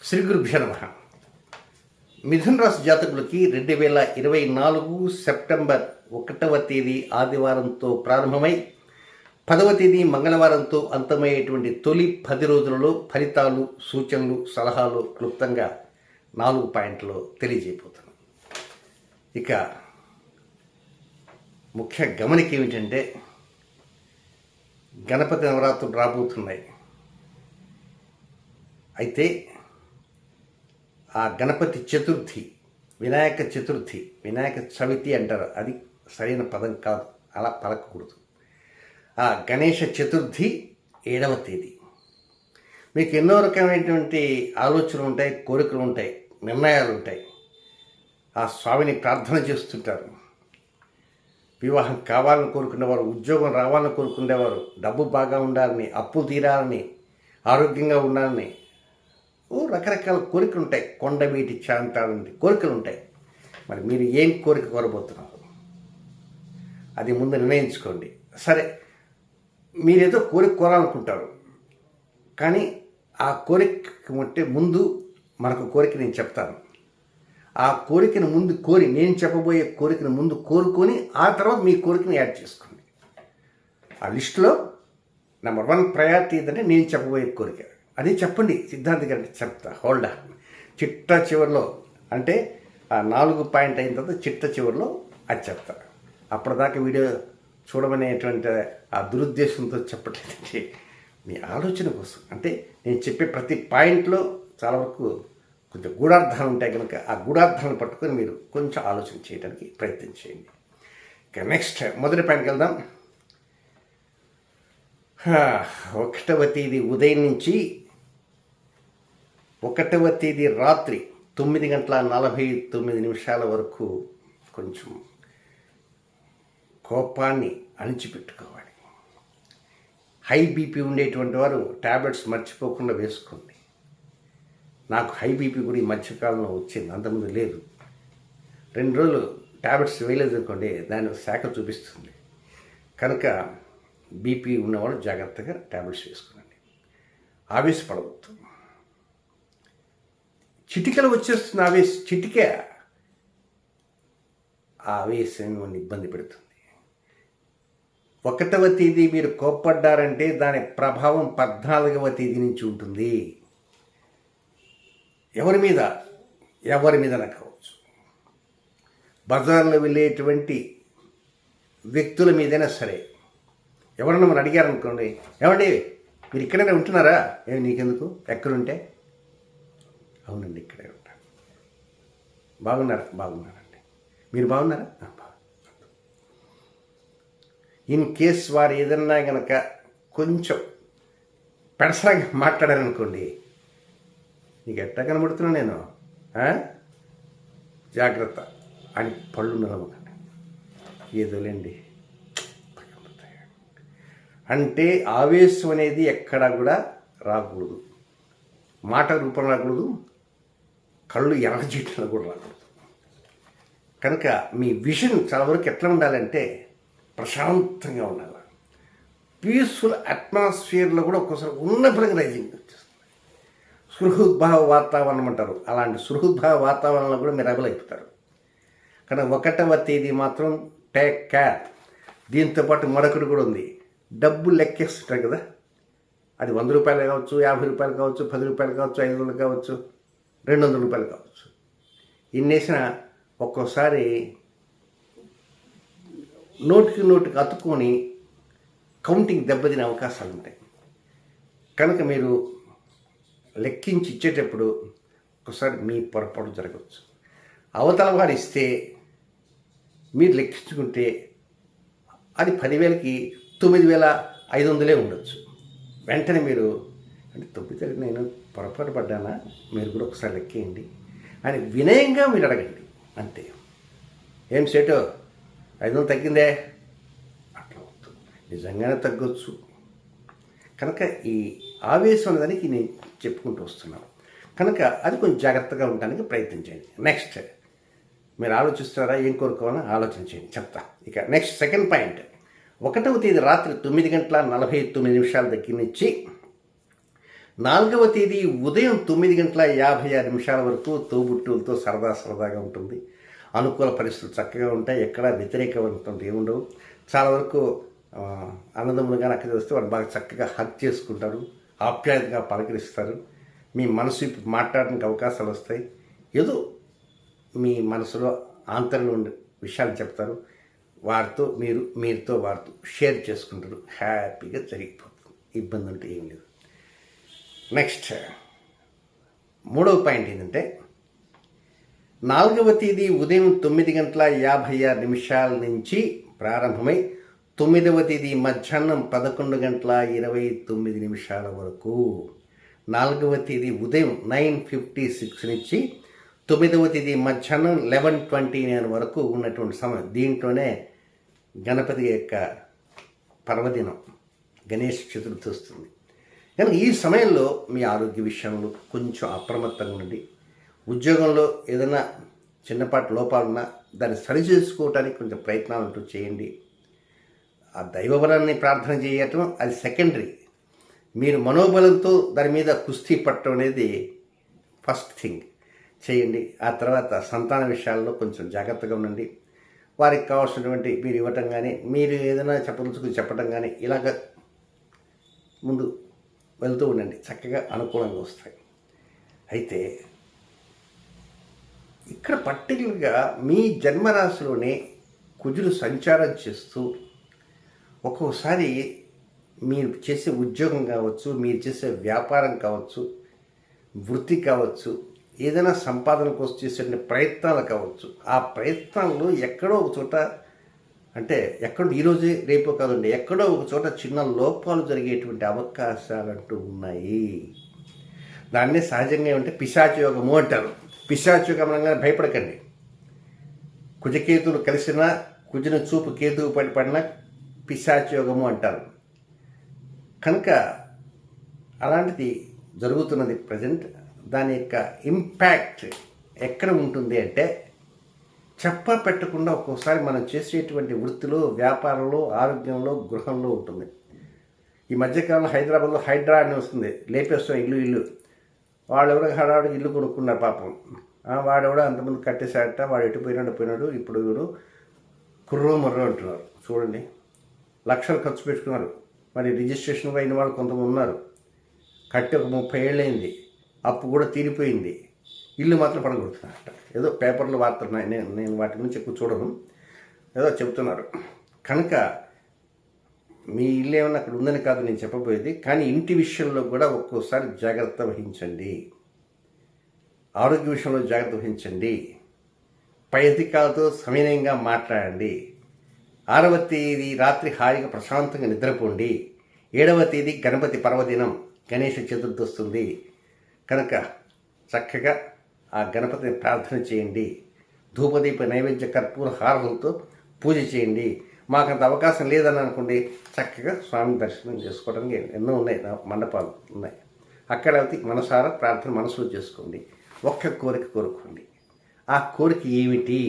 శ్రీ గురుభ్యో నమః. మిథున రాశి జాతకులకి 2024 సెప్టెంబర్ 1వ తేదీ ఆదివారంతో ప్రారంభమై 10వ తేదీ మంగళవారంతో అంతమయ్యేటువంటి తొలి 10 రోజులలో ఫలితాలు, సూచనలు, సలహాలు క్లుప్తంగా 4 పాయింట్లు తెలియజేయబోతున్నాను. ఇక ముఖ్య గమనిక ఏమిటంటే, గణపతి నవరాత్రులు రాబోతున్నాయి. అయితే ఆ గణపతి చతుర్థి, వినాయక చతుర్థి, వినాయక చవితి అంటారు, అది సరైన పదం కాదు, అలా పలకకూడదు. ఆ గణేష చతుర్థి 7వ తేదీ. మీకు ఎన్నో రకమైనటువంటి ఆలోచనలు ఉంటాయి, కోరికలు ఉంటాయి, నిర్ణయాలు ఉంటాయి. ఆ స్వామిని ప్రార్థన చేస్తుంటారు. వివాహం కావాలని కోరుకునేవారు, ఉద్యోగం రావాలని కోరుకునేవారు, డబ్బు బాగా ఉండాలని, అప్పులు తీరాలని, ఆరోగ్యంగా ఉండాలని, రకరకాల కోరికలు ఉంటాయి. కొండవీటి చాంతాలంటి కోరికలు ఉంటాయి. మరి మీరు ఏం కోరిక కోరబోతున్నారు అది ముందు నిర్ణయించుకోండి. సరే, మీరేదో కోరిక కోరాలనుకుంటారు, కానీ ఆ కోరిక ఉంటే ముందు మనకు కోరిక నేను చెప్తాను. ఆ కోరికను ముందు కోరి, నేను చెప్పబోయే కోరికను ముందు కోరుకొని ఆ తర్వాత మీ కోరికను యాడ్ చేసుకోండి. ఆ లిస్టులో నెంబర్ 1 ప్రయారిటీ ఏంటంటే నేను చెప్పబోయే కోరిక. అది చెప్పండి, సిద్ధాంతి గారికి చెప్తా. Hold on. చిట్ట చివరిలో, అంటే ఆ 4 పాయింట్ అయిన తర్వాత చిట్ట చివరిలో అది చెప్తా. అప్పటిదాకా వీడియో చూడమనేటువంటి ఆ దురుద్దేశంతో చెప్పట్లేదండి, మీ ఆలోచన కోసం. అంటే నేను చెప్పే ప్రతి పాయింట్లో చాలా వరకు కొంచెం గూఢార్థాలు ఉంటాయి కనుక ఆ గూఢార్థాలను పట్టుకొని మీరు కొంచెం ఆలోచన చేయడానికి ప్రయత్నం చేయండి. ఇక నెక్స్ట్ మొదటి పాయింట్కి వెళ్దాం. 1వ తేదీ ఉదయం నుంచి 1వ తేదీ రాత్రి 9:49 వరకు కొంచెం కోపాన్ని అణిచిపెట్టుకోవాలి. హై బీపీ ఉండేటువంటి వారు ట్యాబ్లెట్స్ మర్చిపోకుండా వేసుకోండి. నాకు హై బీపీ కూడా ఈ మధ్యకాలంలో వచ్చింది, అంతకుముందు లేదు. 2 రోజులు ట్యాబ్లెట్స్ వేయలేదు అనుకోండి, దాని శాఖ చూపిస్తుంది. కనుక బీపీ ఉన్నవాళ్ళు జాగ్రత్తగా ట్యాబ్లెట్స్ వేసుకోండి. ఆవేశపడవద్దు. చిటికలు వచ్చేస్తుంది ఆవేశం, చిటికే ఆవేశం మిమ్మల్ని ఇబ్బంది పెడుతుంది. 1వ తేదీ మీరు కోప్పడ్డారంటే దాని ప్రభావం 14వ తేదీ నుంచి ఉంటుంది. ఎవరి మీద కావచ్చు. బజార్లో వెళ్ళేటువంటి వ్యక్తుల మీదైనా సరే, ఎవరన్నా మనం అడిగారనుకోండి, ఏమండి మీరు ఇక్కడైనా ఉంటున్నారా, ఏమి నీకెందుకు, ఎక్కడుంటే, అవునండి ఇక్కడే ఉంటాను. బాగున్నారండి, మీరు బాగున్నారా, ఇన్ కేస్ వారు ఏదన్నా కనుక కొంచెం పెడసరంగా మాట్లాడారనుకోండి, నీకు ఎట్టా కనబడుతున్నా నేను, జాగ్రత్త అని పళ్ళు నలమకండి. ఏదోలేండి అంటే ఆవేశం అనేది ఎక్కడా కూడా రాకూడదు. మాట రూపంలో రాకూడదు, కళ్ళు ఎర్రజీట్లో కూడా రాకూడదు. కనుక మీ విజన్ చాలా వరకు ఎట్లా ఉండాలంటే ప్రశాంతంగా ఉండాలి. పీస్ఫుల్ అట్మాస్ఫియర్లో కూడా ఒక్కోసారి ఉన్న ఫలంగా రైజింగ్ వచ్చేస్తుంది. సుహృద్భావ వాతావరణం అంటారు, అలాంటి సుహృద్భావ వాతావరణంలో కూడా మీరు అయిపోతారు. కానీ 1వ తేదీ మాత్రం టేక్ కేర్. దీంతోపాటు మరొకటి కూడా ఉంది. డబ్బు లెక్కేస్తుంటారు కదా, అది 100 రూపాయలు కావచ్చు, 50 రూపాయలు కావచ్చు, 10 రూపాయలు కావచ్చు, 500 కావచ్చు, 200 రూపాయలు కావచ్చు. ఇన్నేసిన ఒక్కోసారి నోటికి అతుక్కొని కౌంటింగ్ దెబ్బతినే అవకాశాలు ఉంటాయి. కనుక మీరు లెక్కించి ఇచ్చేటప్పుడు ఒకసారి మీ పొరపాటు జరగవచ్చు. అవతల వారు ఇస్తే మీరు లెక్కించుకుంటే అది 10,000కి 9,500 ఉండొచ్చు. వెంటనే మీరు అంటే 9,000 నేను పొరపాటు పడ్డానా, మీరు కూడా ఒకసారి లెక్కేయండి అని వినయంగా మీరు అడగండి. అంతే. ఏం సేటు 500 తగ్గిందే, అట్లా అవుతుంది. నిజంగానే తగ్గొచ్చు. కనుక ఈ ఆవేశం అనేదానికి నేను చెప్పుకుంటూ వస్తున్నాను. కనుక అది కొంచెం జాగ్రత్తగా ఉండడానికి ప్రయత్నం చేయండి. నెక్స్ట్, మీరు ఆలోచిస్తున్నారా, ఏం కోరుకోవాలని ఆలోచన చేయండి, చెప్తా. ఇక నెక్స్ట్ సెకండ్ పాయింట్. 1వ తేదీ రాత్రి 9:49 దగ్గర నుంచి 4వ తేదీ ఉదయం 9:56 వరకు తోబుట్టువులతో సరదాగా ఉంటుంది. అనుకూల పరిస్థితులు చక్కగా ఉంటాయి. ఎక్కడ వ్యతిరేకమైనటువంటి ఏముండవు. చాలా వరకు అన్నదమ్ములు కానీ అక్కడ వస్తే వాళ్ళు బాగా చక్కగా హగ్ చేసుకుంటారు, ఆప్యాయతగా పలకరిస్తారు. మీ మనసు ఇప్పుడు మాట్లాడడానికి అవకాశాలు వస్తాయి. ఏదో మీ మనసులో ఆంతరంలో ఉండే విషయాలు చెప్తారు. వారితో మీరుతో వారితో షేర్ చేసుకుంటారు. హ్యాపీగా జరిగిపోతుంది. ఇబ్బంది అంటే ఏం లేదు. నెక్స్ట్ 3వ పాయింట్ ఏంటంటే 4వ తేదీ ఉదయం 9:56 నుంచి ప్రారంభమై 9వ తేదీ మధ్యాహ్నం 11:29 వరకు. 4వ తేదీ ఉదయం 9:56 నుంచి 9వ తేదీ మధ్యాహ్నం 11:29 వరకు ఉన్నటువంటి సమయం. దీంట్లోనే గణపతి యొక్క పర్వదినం గణేష్ చతుర్థి వస్తుంది. కానీ ఈ సమయంలో మీ ఆరోగ్య విషయంలో కొంచెం అప్రమత్తంగా ఉండండి. ఉద్యోగంలో ఏదైనా చిన్నపాటి లోపాలున్నా దాన్ని సరిచేసుకోవటానికి కొంచెం ప్రయత్నాలు అంటూ చేయండి. ఆ దైవబలాన్ని ప్రార్థన చేయటం అది సెకండరీ. మీరు మనోబలంతో దాని మీద కుస్తీ పట్టడం అనేది ఫస్ట్ థింగ్ చేయండి. ఆ తర్వాత సంతాన విషయాల్లో కొంచెం జాగ్రత్తగా ఉండండి. వారికి కావాల్సినటువంటి మీరు ఇవ్వటం కానీ, మీరు ఏదైనా చెప్పటం కానీ ఇలాగ ముందు వెళ్తూ ఉండండి. చక్కగా అనుకూలంగా వస్తాయి. అయితే ఇక్కడ పర్టికులర్గా మీ జన్మరాశిలోనే కుజులు సంచారం చేస్తూ ఒక్కోసారి మీరు చేసే ఉద్యోగం కావచ్చు, మీరు చేసే వ్యాపారం కావచ్చు, వృత్తి కావచ్చు, ఏదైనా సంపాదన కోసం చేసే ప్రయత్నాలు కావచ్చు, ఆ ప్రయత్నాల్లో ఎక్కడో ఒక చోట అంటే ఈరోజే రేపో కాదండి, ఎక్కడో ఒక చోట చిన్న లోపాలు జరిగేటువంటి అవకాశాలు అంటూ ఉన్నాయి. దాన్నే సహజంగా ఏమంటే పిశాచయోగము అంటారు. పిశాచయోగం అనగానే భయపడకండి. కుజకేతువులు కలిసినా, కుజుని చూపు కేతువు పడినా పిశాచయోగము అంటారు. కనుక అలాంటిది జరుగుతున్నది ప్రజెంట్. దాని యొక్క ఇంపాక్ట్ ఎక్కడ ఉంటుంది అంటే పెట్టకుండా ఒక్కోసారి మనం చేసేటువంటి వృత్తిలో, వ్యాపారంలో, ఆరోగ్యంలో, గృహంలో ఉంటుంది. ఈ మధ్యకాలంలో హైదరాబాద్లో హైడ్రా అని వస్తుంది. లేపేస్తాం ఇల్లు. వాళ్ళెవరో హడావుడికి ఇల్లు కొనుక్కున్నారు పాపం. వాడెవడో అంతమంది కట్టేశాడట, వాడు ఎటు పోయినాడు. ఇప్పుడు వీడు కుర్రో అంటున్నారు. చూడండి, లక్షలు ఖర్చు పెట్టుకున్నారు. మరి రిజిస్ట్రేషన్ అయిన వాళ్ళు కొంతమంది ఉన్నారు. కట్టి ఒక 30 ఏళ్ళైంది, అప్పు కూడా తీరిపోయింది, ఇల్లు మాత్రం పడగొడుతున్నారట. ఏదో పేపర్లు వార్తలు, నేను వాటి గురించి ఎక్కువ చూడను, ఏదో చెబుతున్నారు. కనుక మీ ఇల్లు ఏమన్నా అక్కడ ఉందని కాదు నేను చెప్పబోయేది. కానీ ఇంటి విషయంలో కూడా ఒక్కోసారి జాగ్రత్త వహించండి. ఆరోగ్య విషయంలో జాగ్రత్త వహించండి. పై అధికారులతో సమన్వయంగా మాట్లాడండి. 6వ తేదీ రాత్రి హాయిగా ప్రశాంతంగా నిద్రపోండి. 7వ తేదీ గణపతి పర్వదినం, గణేష చతుర్థి వస్తుంది. కనుక చక్కగా ఆ గణపతిని ప్రార్థన చేయండి. ధూపదీప నైవేద్య కర్పూర హారలతో పూజ చేయండి. మాకంత అవకాశం లేదని అనుకోండి, చక్కగా స్వామి దర్శనం చేసుకోవడానికి ఎన్నో ఉన్నాయి, మండపాలు ఉన్నాయి. అక్కడ మనసారా ప్రార్థన మనసులో చేసుకోండి. ఒక్క కోరిక కోరుకోండి. ఆ కోరిక ఏమిటి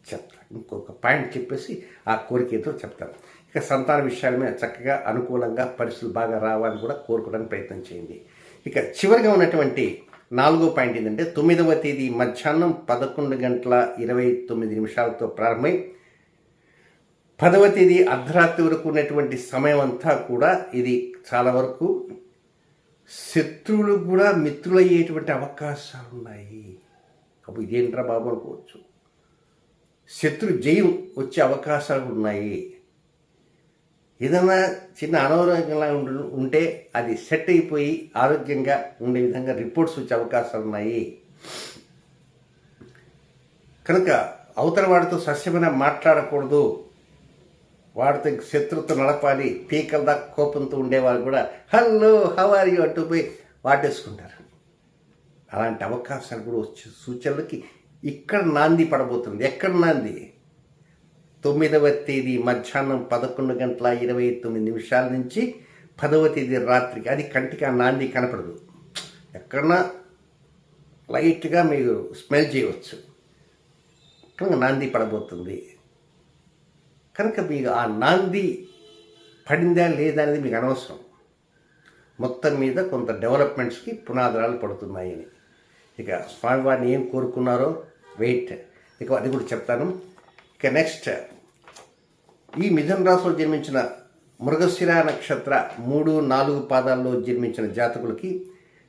చెప్తాను. ఇంకొక పాయింట్ చెప్పేసి ఆ కోరిక ఏదో చెప్తాను. ఇక సంతాన విషయాల మీద చక్కగా అనుకూలంగా పరిస్థితులు బాగా రావాలని కూడా కోరుకోవడానికి ప్రయత్నం చేయండి. ఇక చివరిగా ఉన్నటువంటి 4వ పాయింట్ ఏంటంటే 9వ తేదీ మధ్యాహ్నం 11:29 ప్రారంభమై 10వ తేదీ అర్ధరాత్రి వరకు ఉన్నటువంటి సమయం అంతా కూడా ఇది చాలా వరకు శత్రువులు కూడా మిత్రులయ్యేటువంటి అవకాశాలు ఉన్నాయి. అప్పుడు ఇదేంట్రా బాబు అనుకోవచ్చు. శత్రు జయం వచ్చే అవకాశాలు ఉన్నాయి. ఏదైనా చిన్న అనారోగ్యంగా ఉంటే అది సెట్ అయిపోయి ఆరోగ్యంగా ఉండే విధంగా రిపోర్ట్స్ వచ్చే అవకాశాలు ఉన్నాయి. కనుక అవతల వాడితో సస్యమైన మాట్లాడకూడదు. వాడితో శత్రుత్వం నడపాలి. పీకల దాకా కోపంతో ఉండేవాళ్ళు కూడా హలో హౌ ఆర్ యూ అంటూ పోయి వాటేసుకుంటారు. అలాంటి అవకాశాలు కూడా వచ్చే సూచనలకి ఇక్కడ నాంది పడబోతుంది. ఎక్కడ నాంది? 9వ తేదీ మధ్యాహ్నం 11:29 నుంచి 10వ తేదీ రాత్రికి. అది కంటికి ఆ నాంది కనపడదు. ఎక్కడన్నా లైట్గా మీరు స్మెల్ చేయవచ్చు. నాంది పడబోతుంది. కనుక మీకు ఆ నాంది పడిందా లేదా అనేది మీకు అనవసరం. మొత్తం మీద కొంత డెవలప్మెంట్స్కి పునాదురాలు పడుతున్నాయని. ఇక స్వామివారిని ఏం కోరుకున్నారో వెయిట్, ఇక అది కూడా చెప్తాను. ఇక నెక్స్ట్, ఈ మిథున రాశిలో జన్మించిన మృగశిర నక్షత్ర 3, 4 పాదాల్లో జన్మించిన జాతకులకి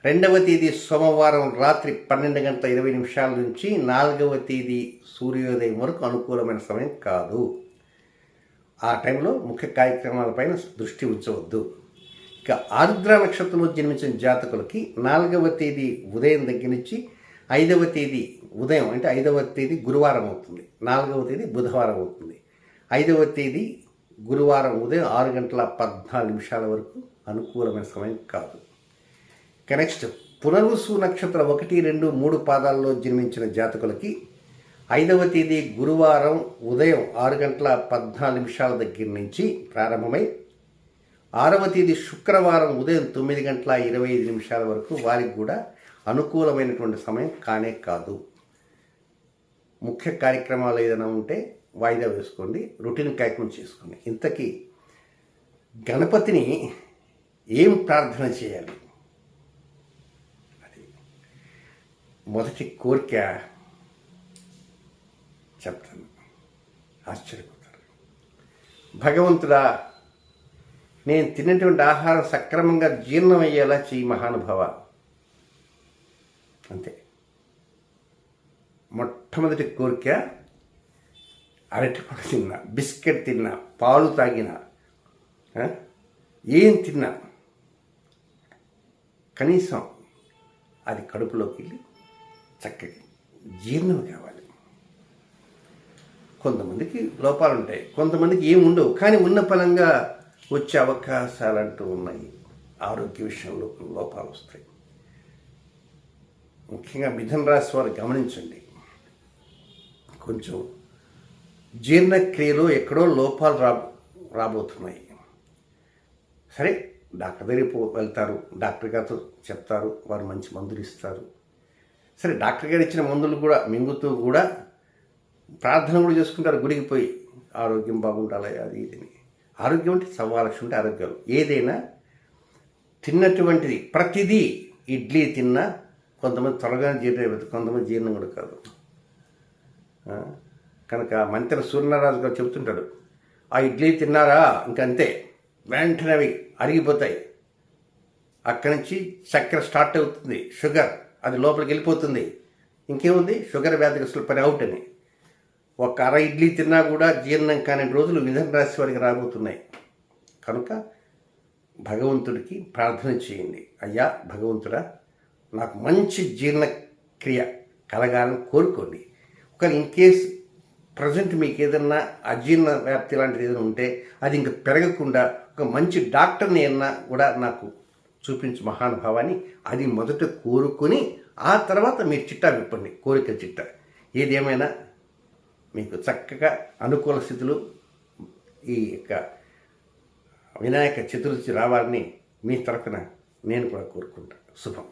2వ తేదీ సోమవారం రాత్రి 12:20 నుంచి 4వ తేదీ సూర్యోదయం వరకు అనుకూలమైన సమయం కాదు. ఆ టైంలో ముఖ్య కార్యక్రమాలపైన దృష్టి ఉంచవద్దు. ఇక ఆరుద్ర నక్షత్రంలో జన్మించిన జాతకులకి 4వ తేదీ ఉదయం దగ్గర నుంచి 5వ తేదీ ఉదయం, అంటే 5వ తేదీ గురువారం అవుతుంది, 4వ తేదీ బుధవారం అవుతుంది. 5వ తేదీ గురువారం ఉదయం 6:14 వరకు అనుకూలమైన సమయం కాదు. ఇక నెక్స్ట్, పునర్వసు నక్షత్ర 1, 2, 3 పాదాల్లో జన్మించిన జాతకులకి 5వ తేదీ గురువారం ఉదయం 6:14 దగ్గర నుంచి ప్రారంభమై 6వ తేదీ శుక్రవారం ఉదయం 9:25 వరకు వారికి కూడా అనుకూలమైనటువంటి సమయం కానే కాదు. ముఖ్య కార్యక్రమాలు ఏదైనా ఉంటే వాయిదా వేసుకోండి, రొటీన్ కార్యక్రమం చేసుకోండి. ఇంతకీ గణపతిని ఏం ప్రార్థన చేయాలి? అది మొదటి కోరిక చెప్తాను, ఆశ్చర్యపోతారు. భగవంతుడా, నేను తిన్నటువంటి ఆహారం సక్రమంగా జీర్ణమయ్యేలా చెయ్యి మహానుభావ. అంతే. మొట్టమొదటి కోరిక, అరటిపండు తిన్నా, బిస్కెట్ తిన్నా, పాలు తాగినా, ఏం తిన్నా కనీసం అది కడుపులోకి వెళ్ళి చక్కగా జీర్ణం కావాలి. కొంతమందికి లోపాలు ఉంటాయి, కొంతమందికి ఏమి ఉండవు, కానీ ఉన్న పరంగా వచ్చే అవకాశాలు అంటూ ఉన్నాయి. ఆరోగ్య విషయంలో లోపాలు వస్తాయి. ముఖ్యంగా మిథున రాశి వారు గమనించండి, కొంచెం జీర్ణక్రియలో ఎక్కడో లోపాలు రాబోతున్నాయి. సరే, డాక్టర్ దగ్గరికి వెళ్తారు, డాక్టర్ గారితో చెప్తారు, వారు మంచి మందులు ఇస్తారు. సరే, డాక్టర్ గారు ఇచ్చిన మందులు కూడా మింగుతూ కూడా ప్రార్థన కూడా చేసుకుంటారు గుడికి పోయి, ఆరోగ్యం బాగుండాలి అది ఇదని. ఆరోగ్యం అంటే 1,000,000 ఉంటే ఆరోగ్యాలు. ఏదైనా తిన్నటువంటిది ప్రతిదీ, ఇడ్లీ తిన్నా కొంతమంది త్వరగా జీర్ణం అయిపోతుంది, కొంతమంది జీర్ణం కూడా కాదు. కనుక మంత్రి సూర్యనారాయణ గారు చెబుతుంటాడు, ఆ ఇడ్లీ తిన్నారా ఇంకంతే, వెంటనే అవి అరిగిపోతాయి, అక్కడి నుంచి చక్కెర స్టార్ట్ అవుతుంది, షుగర్ అది లోపలికి వెళ్ళిపోతుంది, ఇంకేముంది షుగర్ వ్యాధిగ్రస్తుల పని అవుట్ అని. ఒక అర ఇడ్లీ తిన్నా కూడా జీర్ణం కాని రోజులు మిథున రాశి వారికి రాబోతున్నాయి. కనుక భగవంతుడికి ప్రార్థన చేయండి, అయ్యా భగవంతుడా, నాకు మంచి జీర్ణక్రియ కలగాలని కోరుకోండి. ఒకవేళ ఇన్ కేస్ ప్రజెంట్ మీకు ఏదన్నా అజీర్ణ వ్యాప్తి లాంటిది ఏదైనా ఉంటే అది ఇంకా పెరగకుండా ఒక మంచి డాక్టర్ని ఏమన్నా కూడా నాకు చూపించు మహానుభావాన్ని, అది మొదట కోరుకొని ఆ తర్వాత మీరు చిట్టా విప్పండి, కోరిక చిట్టా. ఏదేమైనా మీకు చక్కగా అనుకూల స్థితులు ఈ యొక్క వినాయక చతుర్థి రావాలని మీ తరఫున నేను కూడా కోరుకుంటాను. శుభం.